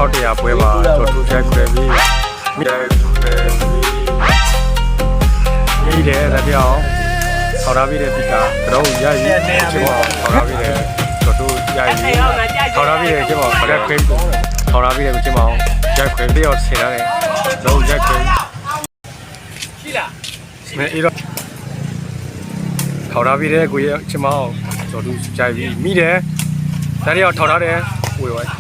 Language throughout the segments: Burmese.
ဟုတ်တရားပွဲပါတော်ထူးကြိုက်ခွဲပြီးမိတယ်မိတယ်ဒါပြောင်းထော်ထားပြီးတဲ့ပိကတော့ရည်ချင်းပေါ့ထော်ထားပြီးတဲ့တော်ထူးရည်ထော်ထားပြီးတဲ့ချင်းပေါ့ခရက်ခွဲထော်ထားပြီးတဲ့ချင်းပေါ့ရိုက်ခွဲပြီးတော့ဆင်ရတယ်တော့ရိုက်ခွဲရှိလားမင်းအဲ့တော့ထော်ထားပြီးတဲ့ကိုရချင်းပေါ့တော်ထူးကြိုက်ပြီးမိတယ်ဒါပြောင်းထော်ထားတယ်ဝေဝိုင်း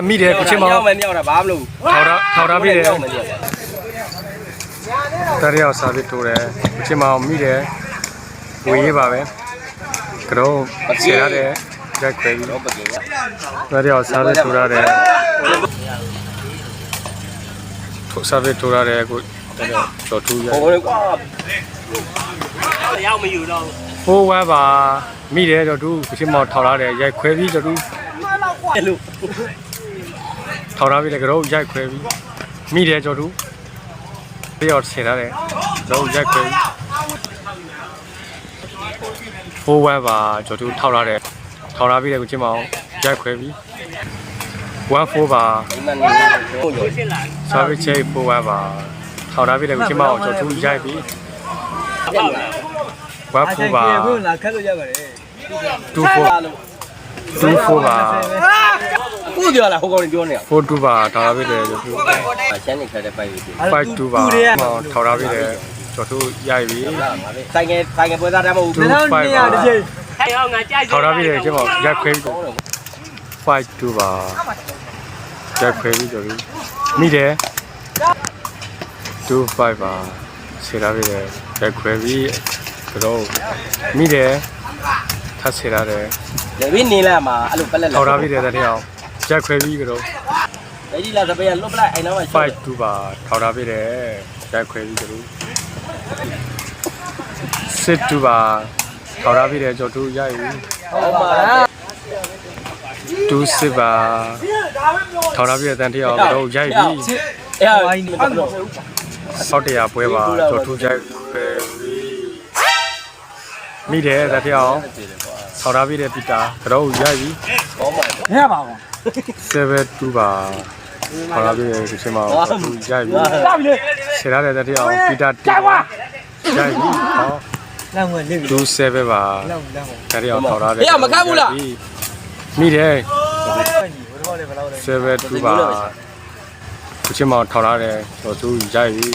မိတယ်ကိုချင်းမောင်မမြောက်တာဘာမလို့ထောက်ထားပြီးတယ်တရရောက်စားပြီးထိုးတယ်ကိုချင်းမောင်မိတယ်ဝေးရေးပါပဲကတော့ဆရာတဲ့ရက်ခွဲပြီးတော့ပကင်ရတရရောက်စားပြီးထိုးရတယ်ထိုးစားပြီးထိုးရတယ်ကိုတော်ထူးရဟိုကွာရောက်မอยู่တော့ဟိုးဝဲပါမိတယ်တော်ထူးကိုချင်းမောင်ထောက်ထားတယ်ရက်ခွဲပြီးတော်ထူးလို့ထောက်ထားပြီးလည်းကတော့ရိုက်ခွဲပြီးမိတယ်ကျော်သူတယောက်ဆင်ထားတယ်တော့ရိုက်ခွဲပြီးဖိုးဝဲပါကျော်သူထောက်ထားတယ်ထောက်ထားပြီးလည်းကိုချင်းမအောင်ရိုက်ခွဲပြီး14ပါစာပြီးချေဖိုးဝဲပါထောက်ထားပြီးလည်းကိုချင်းမအောင်ကျော်သူရိုက်ပြီး14ပါခုလာခက်လို့ရပါတယ်24ပါကိုပြောလားဟိုကောင်ပြောနေ42ပါထောက်ထားပြီးလည်းကျော်သူရှမ်းနေခက်တဲ့ပိုက်ပြီး52ပါထောက်ထားပြီးလည်းကျော်သူရိုက်ပြီးဆိုင်ငယ်ပွဲသားတမ်းမဟုတ်ဘူး2200တစ်ချိန်ခိုင်အောင်ငါကြိုက်ထောက်ထားပြီးလည်းချင်းမရိုက်ခွဲပြီး52ပါရိုက်ခွဲပြီးကျော်သူမိတယ်25ပါဆယ်ထားပြီးလည်းရိုက်ခွဲပြီးကတော့မိတယ်ထပ်ဆယ်ထားတယ်လေပြီးနေလာမှာအဲ့လိုပက်လက်ထောက်ထားပြီးတယ်တဲ့အောင်ရိုက်ခွဲပြီးကတော့အဲ့ဒီလာစပယ်လွတ်ပလိုက်အဲ့နောက်မှာ52ပါထောက်ထားပြီးတယ်ရိုက်ခွဲပြီးကတော့62ပါထောက်ထားပြီးတယ်ကျော်သူရိုက်ပြီဟုတ်ပါ26ပါထောက်ထားပြီးတဲ့တန်တအောင်ကတော့ရိုက်ပြီအဲ့ဝိုင်းနေတော့ဆောက်တရားပွဲပါကျော်သူရိုက်ပဲမိတယ်တဲ့တအောင်ထောက်ထားပြီးတဲ့ပိတာကတော့ရိုက်ပြီရပါဘူး72ပါထောက်ထားပြီးတဲ့ဒီချိန်မှာသူရိုက်ပြီဆယ်ထားတဲ့တအောင်ပိတာတင်ရိုက်ပြီဟောလောင်းဝင်နေပြီ27ပါလောင်းတရအောင်ထောက်ထားတယ်မကတ်ဘူးလားမိတယ်ဘယ်တော့လဲဘယ်တော့လဲ72ပါသူချင်းမောင်ထောက်ထားတယ်သူရိုက်ပြီ